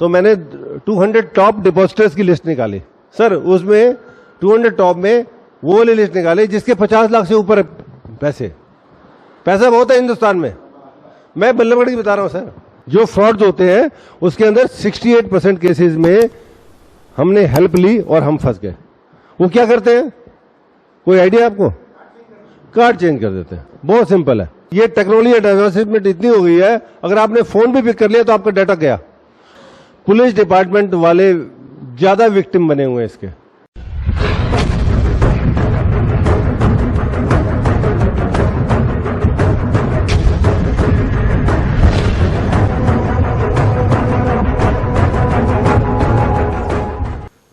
तो मैंने 200 top depositors की लिस्ट निकाली सर। उसमें 200 टॉप में वो वाली लिस्ट निकाली जिसके 50 लाख से ऊपर पैसा बहुत है हिंदुस्तान में। मैं बल्लभगढ़ की बता रहा हूं सर। जो फ्रॉड्स होते हैं उसके अंदर 68% केसेस में हमने हेल्प ली और हम फंस गए। वो क्या करते हैं, कोई आइडिया आपको? कार्ड चेंज कर देते हैं। बहुत सिंपल है। ये टेक्नोलॉजी एडवांसमेंट इतनी हो गई है, अगर आपने फोन भी पिक कर लिया तो आपका डाटा गया। पुलिस डिपार्टमेंट वाले ज्यादा विक्टिम बने हुए हैं इसके।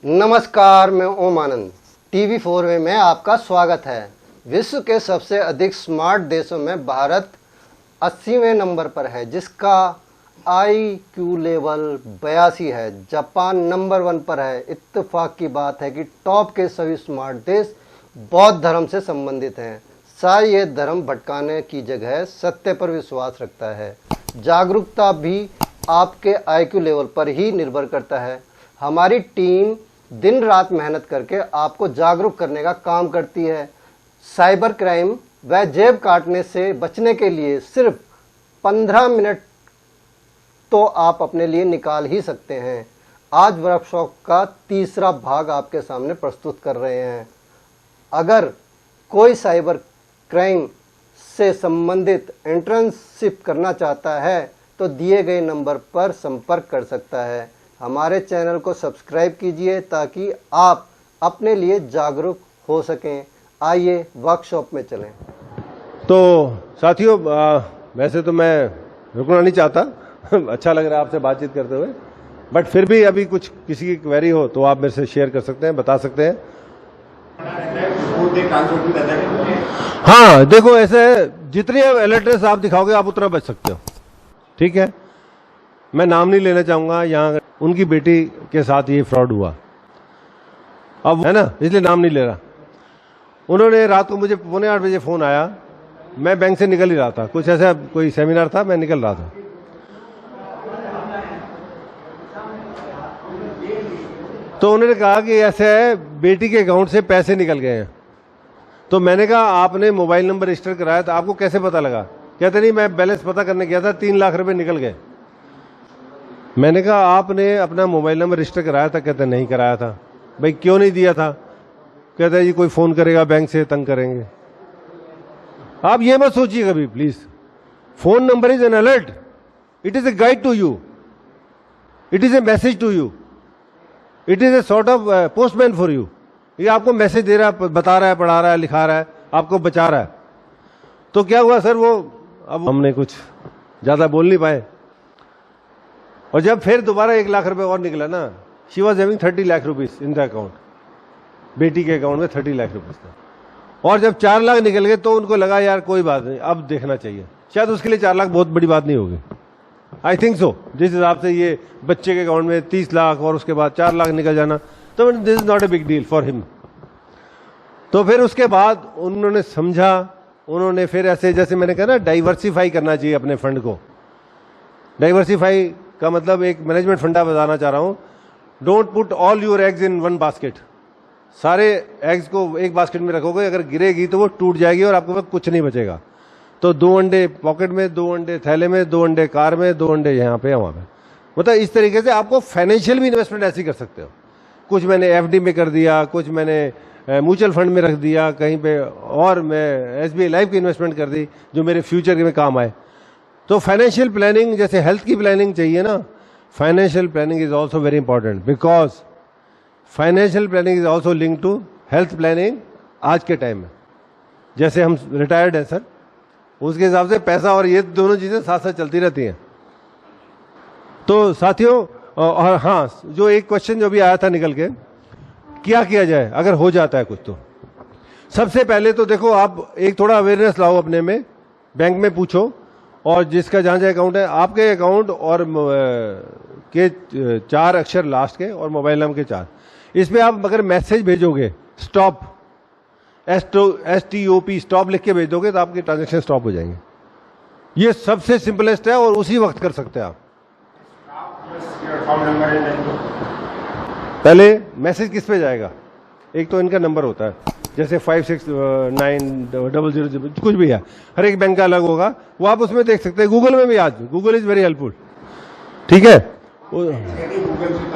नमस्कार, मैं ओम आनंद। TV4 में आपका स्वागत है। विश्व के सबसे अधिक स्मार्ट देशों में भारत 80वें नंबर पर है, जिसका IQ लेवल 82 है। जापान नंबर 1 पर है। इत्तेफाक की बात है कि टॉप के सभी स्मार्ट देश बौद्ध धर्म से संबंधित हैं। शायद ये धर्म भटकाने की जगह सत्य पर विश्वास रखता है। जागरूकता भी आपके IQ लेवल पर ही निर्भर करता है। हमारी टीम दिन रात मेहनत करके आपको जागरूक करने का काम करती है। साइबर क्राइम व जेब काटने से बचने के लिए सिर्फ 15 मिनट तो आप अपने लिए निकाल ही सकते हैं। आज वर्कशॉप का तीसरा भाग आपके सामने प्रस्तुत कर रहे हैं। अगर कोई साइबर क्राइम से संबंधित इंटर्नशिप करना चाहता है तो दिए गए नंबर पर संपर्क कर सकता है। हमारे चैनल को सब्सक्राइब कीजिए ताकि आप अपने लिए जागरूक हो सकें। आइए वर्कशॉप में चलें। तो साथियों, वैसे तो मैं रुकना नहीं चाहता अच्छा लग रहा है आपसे बातचीत करते हुए, बट फिर भी अभी कुछ किसी की क्वेरी हो तो आप मेरे से शेयर कर सकते हैं, बता सकते हैं। हाँ देखो, ऐसे जितनी अलर्टनेस आप दिखाओगे आप उतना बच सकते हो। ठीक है, मैं नाम नहीं लेना चाहूंगा। यहाँ उनकी बेटी के साथ ये फ्रॉड हुआ, अब है ना, इसलिए नाम नहीं ले रहा। उन्होंने रात को मुझे 7:45 बजे फोन आया। मैं बैंक से निकल ही रहा था, कुछ ऐसा कोई सेमिनार था, मैं निकल रहा था। तो उन्होंने कहा कि ऐसे है, बेटी के अकाउंट से पैसे निकल गए हैं। तो मैंने कहा आपने मोबाइल नंबर रजिस्टर कराया था, आपको कैसे पता लगा? कहते नहीं, मैं बैलेंस पता करने गया था, 3 लाख रुपए निकल गए। मैंने कहा आपने अपना मोबाइल नंबर रजिस्टर कराया था? कहते नहीं कराया था। भाई क्यों नहीं दिया था? कहते हैं जी कोई फोन करेगा बैंक से, तंग करेंगे। आप ये मत सोचिए कभी please. Phone number is an alert, it is a guide to you, it is a message to you, it is a sort of postman for you. ये आपको मैसेज दे रहा है, बता रहा है, पढ़ा रहा है, लिखा रहा है, आपको बचा रहा है। तो क्या हुआ सर, वो अब हमने कुछ ज्यादा बोल नहीं पाए। और जब फिर दोबारा 1 लाख रुपए और निकला ना, she was having 30 lakh rupees in the account. बेटी के अकाउंट में 30 लाख रुपीज था। और जब 4 लाख निकल गए तो उनको लगा यार कोई बात नहीं, अब देखना चाहिए। शायद उसके लिए 4 लाख बहुत बड़ी बात नहीं होगी। I think so. जिस हिसाब से ये बच्चे के अकाउंट में 30 लाख और उसके बाद 4 लाख निकल जाना, तो this is not a big deal for him. तो फिर उसके बाद उन्होंने समझा, उन्होंने फिर ऐसे, जैसे मैंने कहा ना, डाइवर्सिफाई करना चाहिए अपने फंड को। डाइवर्सिफाई का मतलब एक मैनेजमेंट फंडा बताना चाह रहा हूं। Don't put all your eggs in one basket. सारे एग्स को एक बास्केट में रखोगे, अगर गिरेगी तो वो टूट जाएगी और आपके पास कुछ नहीं बचेगा। तो 2 अंडे पॉकेट में, 2 अंडे थैले में, 2 अंडे कार में, 2 अंडे यहाँ पे वहां पे। मतलब इस तरीके से आपको फाइनेंशियल भी इन्वेस्टमेंट ऐसी कर सकते हो। कुछ मैंने FD में कर दिया, कुछ मैंने म्यूचुअल फंड में रख दिया कहीं पे, और मैं SBI लाइफ की इन्वेस्टमेंट कर दी जो मेरे फ्यूचर में काम आए। तो फाइनेंशियल प्लानिंग, जैसे हेल्थ की प्लानिंग चाहिए ना, financial planning is also very important, because financial planning is also link to health planning. आज के टाइम में जैसे हम रिटायर्ड हैं सर, उसके हिसाब से पैसा और ये दोनों चीजें साथ साथ चलती रहती हैं। तो साथियों, और हाँ, जो एक क्वेश्चन जो भी आया था निकल के, क्या किया जाए अगर हो जाता है कुछ? तो सबसे पहले तो देखो, आप एक थोड़ा अवेयरनेस लाओ अपने में, बैंक में पूछो, और जिसका जहां जहां अकाउंट है, आपके अकाउंट और के 4 अक्षर लास्ट के और मोबाइल नंबर के 4, इसमें आप अगर मैसेज भेजोगे स्टॉप, STOP स्टॉप लिख के भेज दोगे तो आपके ट्रांजेक्शन स्टॉप हो जाएंगे। ये सबसे सिंपलेस्ट है और उसी वक्त कर सकते हैं आप। अकाउंट नंबर एंड पहले मैसेज किस पे जाएगा? एक तो इनका नंबर होता है, जैसे 569000 कुछ भी है, हर एक बैंक का अलग होगा, वो आप उसमें देख सकते हैं। गूगल में भी आज गूगल इज वेरी हेल्पफुल, ठीक है। गूगल से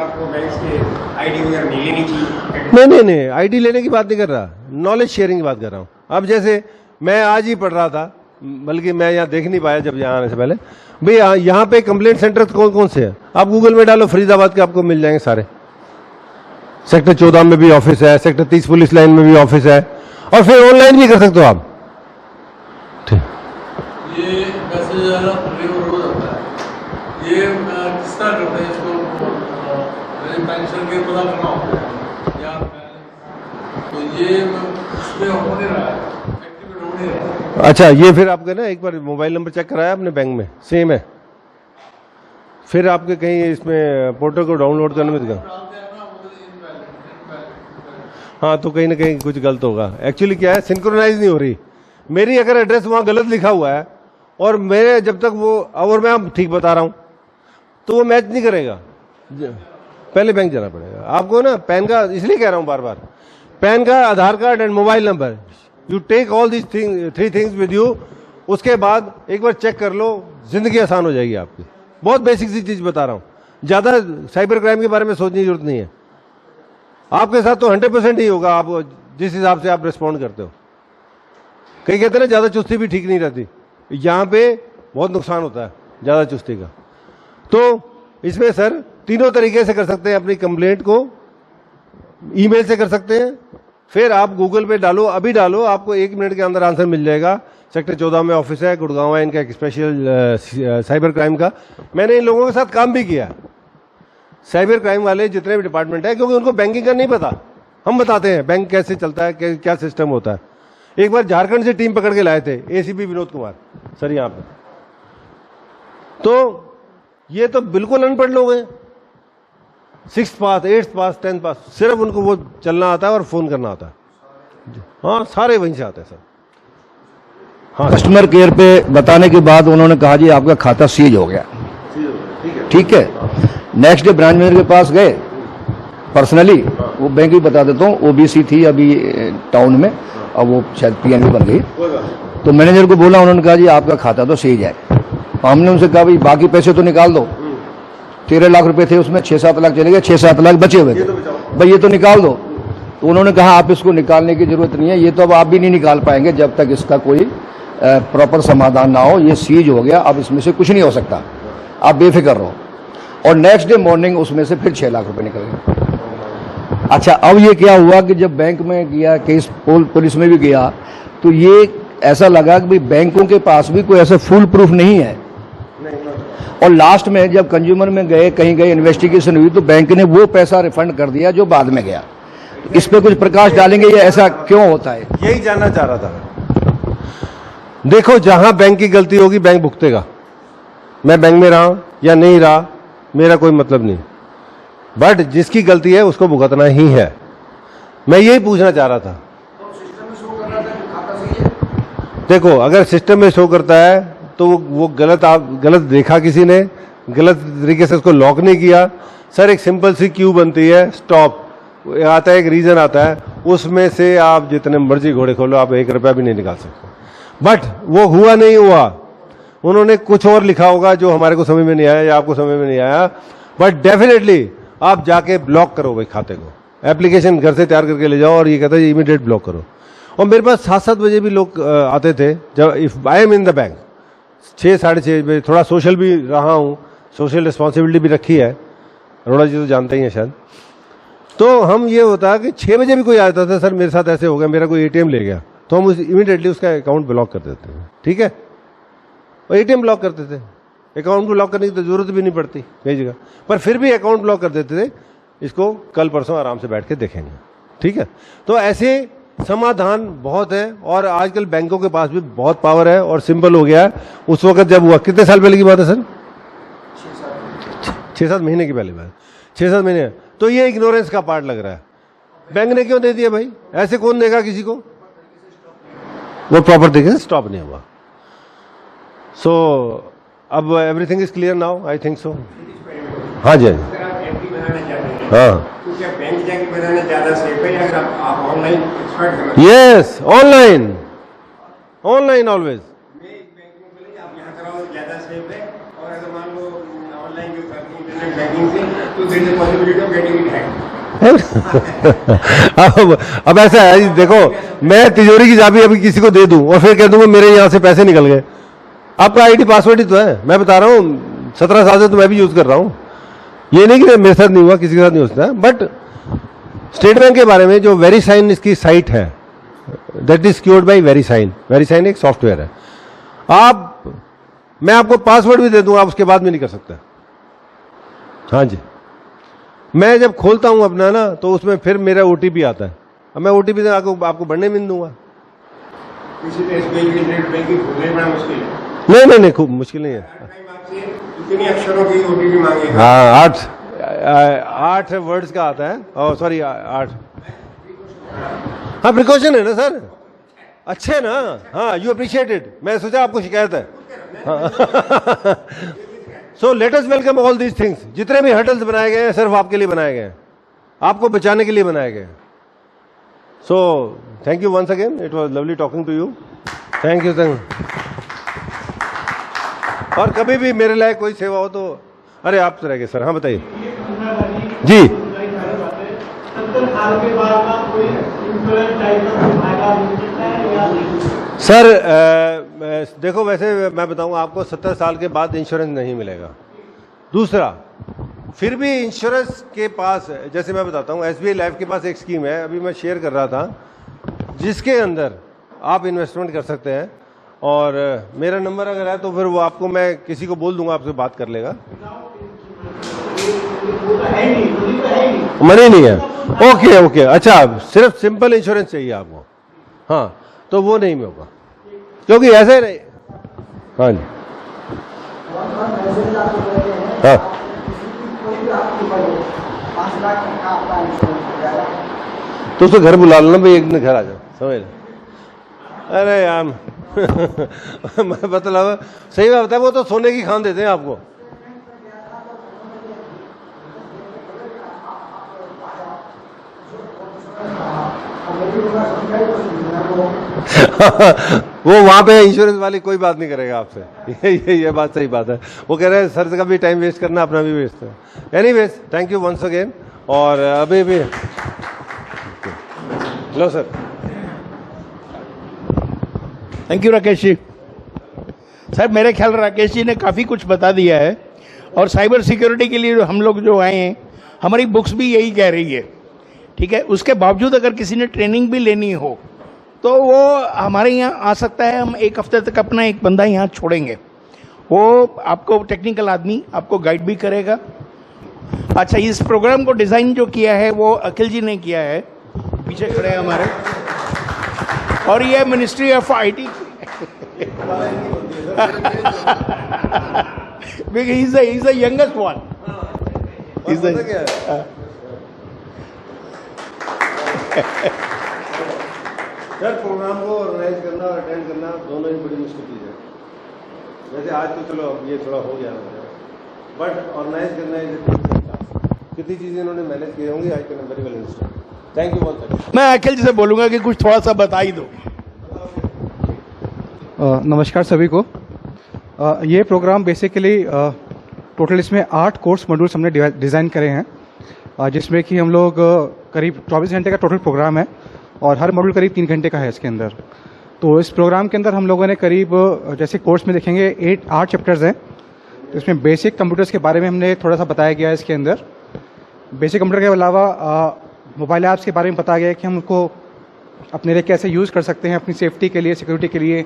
आपको बैंक के आईडी वगैरह नहीं लेनी चाहिए? नहीं, आईडी लेने की बात नहीं कर रहा, नॉलेज शेयरिंग की बात कर रहा हूँ। अब जैसे मैं आज ही पढ़ रहा था, बल्कि मैं यहाँ देख नहीं पाया जब यहाँ आने से पहले, भाई यहाँ पे कंप्लेंट सेंटर कौन कौन से हैं, आप गूगल में डालो, फरीदाबाद के आपको मिल जाएंगे सारे। सेक्टर 14 में भी ऑफिस है, सेक्टर 30 पुलिस लाइन में भी ऑफिस है, और फिर ऑनलाइन भी कर सकते हो आप। ये मैसेज आना रोज आता है, ये किस तरह करते हैं इसको? पेंशन के पता करना होता है या तो ये इसमें हो नहीं रहा है, एक्टिवेट हो नहीं रहा है। अच्छा, ये फिर आपका ना एक बार मोबाइल नंबर चेक कराया आपने बैंक में, सेम है, फिर आपके कहीं इसमें पोर्टल को डाउनलोड करने में दिखा, हाँ, तो कहीं ना कहीं कुछ गलत होगा। एक्चुअली क्या है, सिंक्रोनाइज नहीं हो रही। मेरी अगर एड्रेस वहां गलत लिखा हुआ है और मेरे जब तक वो, और मैं आप ठीक बता रहा हूं, तो वो मैच नहीं करेगा, पहले बैंक जाना पड़ेगा आपको ना। पैन का, इसलिए कह रहा हूं बार बार, पैन का, Aadhaar card and mobile number, you take all this three things with you. उसके बाद एक बार चेक कर लो, जिंदगी आसान हो जाएगी आपकी। बहुत बेसिक सी चीज बता रहा हूं, ज्यादा साइबर क्राइम के बारे में सोचने की जरूरत नहीं है। आपके साथ तो 100% ही होगा, आप जिस हिसाब से आप रिस्पॉन्ड करते हो। कई कहते हैं ना ज्यादा चुस्ती भी ठीक नहीं रहती, यहां पे बहुत नुकसान होता है ज्यादा चुस्ती का। तो इसमें सर तीनों तरीके से कर सकते हैं अपनी कंप्लेंट को। ईमेल से कर सकते हैं, फिर आप गूगल पे डालो, अभी डालो, आपको 1 मिनट के अंदर आंसर मिल जाएगा। सेक्टर 14 में ऑफिस है, गुड़गांव है इनका एक स्पेशल साइबर क्राइम का। मैंने इन लोगों के साथ काम भी किया, साइबर क्राइम वाले जितने भी डिपार्टमेंट है, क्योंकि उनको बैंकिंग का नहीं पता, हम बताते हैं बैंक कैसे चलता है, क्या सिस्टम होता है। एक बार झारखंड से टीम पकड़ के लाए थे एसीपी विनोद कुमार सर यहाँ पे, तो ये तो बिल्कुल अनपढ़ लोग हैं, 6th पास, 8th पास, 10th पास, सिर्फ उनको वो चलना आता है और फोन करना आता है। हाँ, सारे वहीं से आते हैं सर। हाँ, कस्टमर केयर पे बताने के बाद उन्होंने कहा जी आपका खाता सीज हो गया। ठीक है, नेक्स्ट डे ब्रांच मैनेजर के पास गए पर्सनली, वो बैंक भी बता देता हूँ, ओबीसी थी अभी टाउन में, अब वो शायद पीएनबी बन गई। तो मैनेजर को बोला, उन्होंने कहा जी आपका खाता तो सीज है। हमने उनसे कहा भाई बाकी पैसे तो निकाल दो, 13 लाख रुपए थे उसमें, 6-7 लाख चले गए, 6-7 लाख बचे हुए थे, भाई ये तो निकाल दो। तो उन्होंने कहा आप इसको निकालने की जरूरत नहीं है, ये तो अब आप भी नहीं निकाल पाएंगे जब तक इसका कोई प्रॉपर समाधान ना हो। ये सीज हो गया, अब इसमें से कुछ नहीं हो सकता, आप बेफिक्र रहो। और नेक्स्ट डे मॉर्निंग उसमें से फिर 6 लाख रुपए निकल गए। अच्छा, अब ये क्या हुआ कि जब बैंक में गया केस, पुलिस में भी गया, तो ये ऐसा लगा कि भाई बैंकों के पास भी कोई ऐसा फुल प्रूफ नहीं है। और लास्ट में जब कंज्यूमर में गए, कहीं गए, इन्वेस्टिगेशन हुई, तो बैंक ने वो पैसा रिफंड कर दिया जो बाद में गया। इस पे कुछ प्रकाश डालेंगे, ये ऐसा क्यों होता है? यही जानना चाह रहा था। देखो, जहां बैंक की गलती होगी बैंक भुगतेगा। मैं बैंक में रहा या नहीं रहा मेरा कोई मतलब नहीं, बट जिसकी गलती है उसको भुगतना ही है। मैं यही पूछना चाह रहा था। देखो, अगर सिस्टम में शो करता है तो वो गलत देखा किसी ने, गलत तरीके से उसको लॉक नहीं किया। सर, एक सिंपल सी क्यू बनती है, स्टॉप आता है, एक रीजन आता है, उसमें से आप जितने मर्जी घोड़े खोलो, आप 1 रुपया भी नहीं निकाल सकते। बट वो हुआ नहीं हुआ, उन्होंने कुछ और लिखा होगा जो हमारे को समझ में नहीं आया या आपको समझ में नहीं आया। बट डेफिनेटली आप जाके ब्लॉक करो भाई खाते को, एप्लीकेशन घर से तैयार करके ले जाओ और ये कहता है इमीडिएट ब्लॉक करो। और मेरे पास 7-7 बजे भी लोग आते थे, जब if I am in the bank, 6-6:30 बजे। थोड़ा सोशल भी रहा हूँ, सोशल रिस्पॉन्सिबिलिटी भी रखी है, अरोड़ा जी तो जानते ही हैं शायद। तो हम ये होता है कि 6 बजे भी कोई आता था, सर मेरे साथ ऐसे हो गया, मेरा कोई एटीएम ले गया, तो हम इमीडिएटली उसका अकाउंट ब्लॉक कर देते हैं। ठीक है, और एटीएम ब्लॉक करते थे, अकाउंट को लॉक करने की तो जरूरत भी नहीं पड़ती कई जगह, पर फिर भी अकाउंट ब्लॉक कर देते थे। इसको कल परसों आराम से बैठ के देखेंगे। ठीक है, तो ऐसे समाधान बहुत है, और आजकल बैंकों के पास भी बहुत पावर है और सिंपल हो गया है। उस वक्त जब हुआ, कितने साल पहले की बात है सर? 6-7 महीने की पहले बात, 6-7 महीने। तो ये इग्नोरेंस का पार्ट लग रहा है। बैंक ने क्यों दे दिया भाई? ऐसे कौन देगा किसी को? वो प्रॉपर तरीके से स्टॉप नहीं हुआ। सो अब everything is clear now, I think so. हाँ जी। बनाना चाहते हैं हाँ तो क्या बैंक जाके बनाना ज़्यादा सेफ है या फिर आप ऑनलाइन एक्सपर्ट करना यस ऑनलाइन ऑनलाइन ऑलवेज मैं एक बैंक में बोले आप यहाँ कराओ ज़्यादा सेफ है और अगर मान लो ऑनलाइन जो करते हैं इंटरनेट बैंकिंग से तो there is possibility of getting it hack अब ऐसा है जी, देखो मैं तिजोरी की चाबी अभी किसी को दे दूं और फिर कह दूंगा मेरे यहाँ से पैसे निकल गए, आपका आईडी पासवर्ड ही तो है, मैं बता रहा हूँ 17 साल से तो मैं भी यूज कर रहा हूँ, ये नहीं कि मेरे साथ नहीं हुआ किसी के साथ नहीं हो सकता। बट स्टेट बैंक के बारे में जो वेरीसाइन इसकी साइट है that is secured by VeriSign. VeriSign एक सॉफ्टवेयर है, मैं आपको पासवर्ड भी दे दूंगा, आप उसके बाद भी नहीं कर सकते। हाँ जी, मैं जब खोलता हूं अपना ना तो उसमें फिर मेरा ओटीपी आता है, अब मैं ओटीपी आपको बढ़ने में नहीं दूंगा। इसी तरह एसबीआई की इंटरनेट बैंकिंग खोलना बड़ा मुश्किल है। नहीं खूब मुश्किल नहीं है। टाइम आपसे इतने अक्षरों की ओटीपी मांगेगा। हाँ 8 वर्ड्स का आता है, और सॉरी 8। हाँ प्रिकॉशन है ना सर, अच्छे ना, हाँ यू अप्रिशिएटेड, मैं सोचा आपको शिकायत है। So let us welcome all these things, जितने भी हर्डल्स बनाए गए हैं सिर्फ आपके लिए बनाए गए हैं, आपको बचाने के लिए बनाए गए हैं। So thank you once again, it was lovely talking to you, thank you. और कभी भी मेरे लायक कोई सेवा हो तो, अरे आप तो रह गए सर, हाँ बताइए जी। सर देखो वैसे मैं बताऊं आपको 70 साल के बाद इंश्योरेंस नहीं मिलेगा। दूसरा, फिर भी इंश्योरेंस के पास, जैसे मैं बताता हूं एसबीआई लाइफ के पास एक स्कीम है, अभी मैं शेयर कर रहा था, जिसके अंदर आप इन्वेस्टमेंट कर सकते हैं। और मेरा नंबर अगर है तो फिर वो आपको, मैं किसी को बोल दूंगा, आपसे बात कर लेगा। मनी नहीं है, ओके, अच्छा सिर्फ सिंपल इंश्योरेंस चाहिए आपको, हाँ तो वो नहीं में होगा, क्योंकि ऐसे नहीं। हाँ जी, हाँ तो उसको घर बुला लेना भाई, एक दिन घर आ जाओ, समझ लो। अरे यार मैं मतलब सही बात है, वो तो सोने की खान देते हैं आपको। वो वहां पे इंश्योरेंस वाली कोई बात नहीं करेगा आपसे, ये बात सही बात है। वो कह रहे हैं सर का भी टाइम वेस्ट करना, अपना भी वेस्ट है। Anyways thank you once again. और अभी भी लो sir. Thank you Rakesh ji. Sir मेरे ख्याल राकेश जी ने काफ़ी कुछ बता दिया है, और साइबर सिक्योरिटी के लिए हम लोग जो आए हैं, हमारी बुक्स भी यही कह रही है, ठीक है। उसके बावजूद अगर किसी ने ट्रेनिंग भी लेनी हो तो वो हमारे यहाँ आ सकता है, हम एक हफ्ते तक अपना एक बंदा यहाँ छोड़ेंगे, वो आपको टेक्निकल आदमी आपको गाइड भी करेगा। अच्छा, इस प्रोग्राम को डिज़ाइन जो किया है वो अखिल जी ने किया है, पीछे खड़े हैं हमारे, और ये ministry of IT he's the youngest one. Sir program को ऑर्गेनाइज करना और अटेंड करना दोनों ही बड़ी मुश्किल चीज़ है। वैसे आज तो चलो अब ये थोड़ा हो गया, बट ऑर्गेनाइज करना इज कितनी चीज़ें इन्होंने मैनेज की होंगी, I can very well understand. Thank you बहुत। मैं अखिल जी से बोलूँगा कि कुछ थोड़ा सा बता ही दो। नमस्कार सभी को। ये प्रोग्राम बेसिकली टोटल इसमें 8 कोर्स मॉड्यूल्स हमने डिज़ाइन करे हैं, जिसमें कि हम लोग करीब 24 घंटे का टोटल प्रोग्राम है, और हर मॉड्यूल करीब 3 घंटे का है इसके अंदर। तो इस प्रोग्राम के अंदर हम लोगों ने करीब, जैसे कोर्स में देखेंगे 8 चैप्टर्स हैं, तो इसमें बेसिक कंप्यूटर्स के बारे में हमने थोड़ा सा बताया गया है। इसके अंदर बेसिक कंप्यूटर के अलावा मोबाइल ऐप्स के बारे में बताया गया है कि हम उनको अपने लिए कैसे यूज़ कर सकते हैं, अपनी सेफ्टी के लिए, सिक्योरिटी के लिए।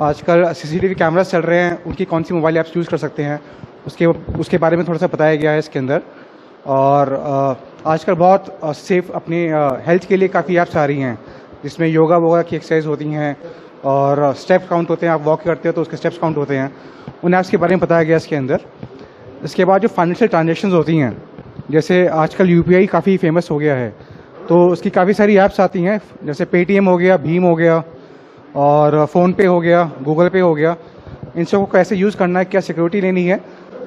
आजकल सीसीटीवी कैमरास चल रहे हैं, उनकी कौन सी मोबाइल ऐप्स यूज़ कर सकते हैं, उसके बारे में थोड़ा सा बताया गया है इसके अंदर। और आजकल बहुत सेफ अपनी हेल्थ के लिए काफ़ी ऐप्स आ रही हैं, जिसमें योगा वोगा की एक्सरसाइज होती हैं, और स्टेप काउंट होते हैं। आप वॉक करते हो तो उसके स्टेप्स काउंट होते हैं, उन ऐप्स के बारे में बताया गया इसके अंदर। इसके बाद जो फाइनेंशियल ट्रांजेक्शन्स होती हैं, जैसे आजकल यूपीआई काफ़ी फेमस हो गया है, तो उसकी काफ़ी सारी ऐप्स आती हैं, जैसे पेटीएम हो गया, भीम हो गया, और फ़ोनपे हो गया, गूगल पे हो गया। इन सबको कैसे यूज़ करना है, क्या सिक्योरिटी लेनी है,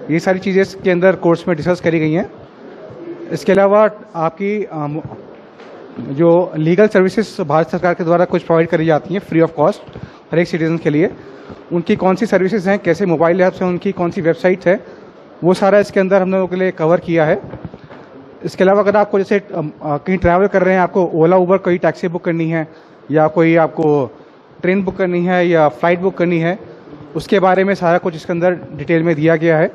ये सारी चीज़ें इसके अंदर कोर्स में डिस्कस करी गई हैं। इसके अलावा आपकी जो लीगल सर्विसेज भारत सरकार के द्वारा कुछ प्रोवाइड करी जाती हैं फ्री ऑफ कॉस्ट हर एक सिटीजन के लिए, उनकी कौन सी सर्विसेज हैं, कैसे मोबाइल ऐप्स हैं, उनकी कौन सी वेबसाइट्स है, वो सारा इसके अंदर हम लोगों के लिए कवर किया है। इसके अलावा अगर आपको जैसे कहीं ट्रैवल कर रहे हैं, आपको ओला उबर कोई टैक्सी बुक करनी है या कोई आपको ट्रेन बुक करनी है या फ्लाइट बुक करनी है, उसके बारे में सारा कुछ इसके अंदर डिटेल में दिया गया है।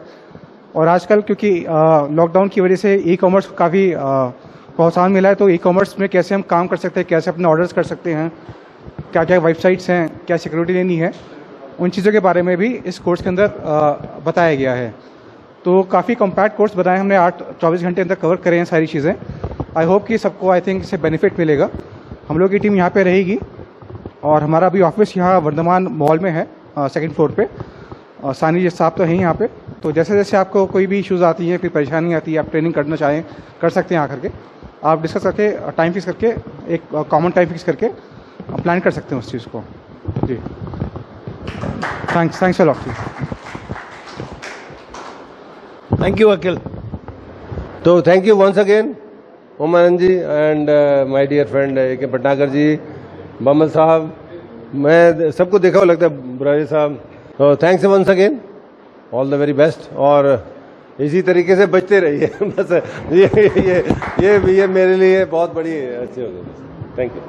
और आजकल क्योंकि लॉकडाउन की वजह से ई कॉमर्स को काफ़ी प्रोत्साहन मिला है, तो ई कॉमर्स में कैसे हम काम कर सकते हैं, कैसे अपने ऑर्डर्स कर सकते हैं, क्या क्या वेबसाइट्स हैं, क्या सिक्योरिटी लेनी है, उन चीज़ों के बारे में भी इस कोर्स के अंदर बताया गया है। तो काफ़ी कॉम्पैक्ट कोर्स बनाए हमने, 24 घंटे अंदर कवर करें हैं सारी चीज़ें। आई होप कि सबको आई थिंक इससे बेनिफिट मिलेगा। हम लोग की टीम यहाँ पे रहेगी और हमारा भी ऑफिस यहाँ वर्धमान मॉल में है, 2nd फ्लोर पे। सानी साहब तो हैं यहाँ पे, तो जैसे जैसे आपको कोई भी इश्यूज़ आती हैं, कोई परेशानी आती है, आप ट्रेनिंग करना चाहें कर सकते हैं आकर के, आप डिस्कस करके टाइम फिक्स करके एक कॉमन टाइम फिक्स करके प्लान कर सकते हैं उस चीज़ को। जी thanks a lot. Thank you Akhil. तो thank you once again Om Anand ji and my dear friend AK Bhatnagar ji, Bamal साहब, मैं सबको देखा हुआ लगता है, बुरारी साहब। तो thanks once again, all the very best, और इसी तरीके से बचते रहिए। बस ये मेरे लिए बहुत बड़ी अच्छी हो गई। Thank you.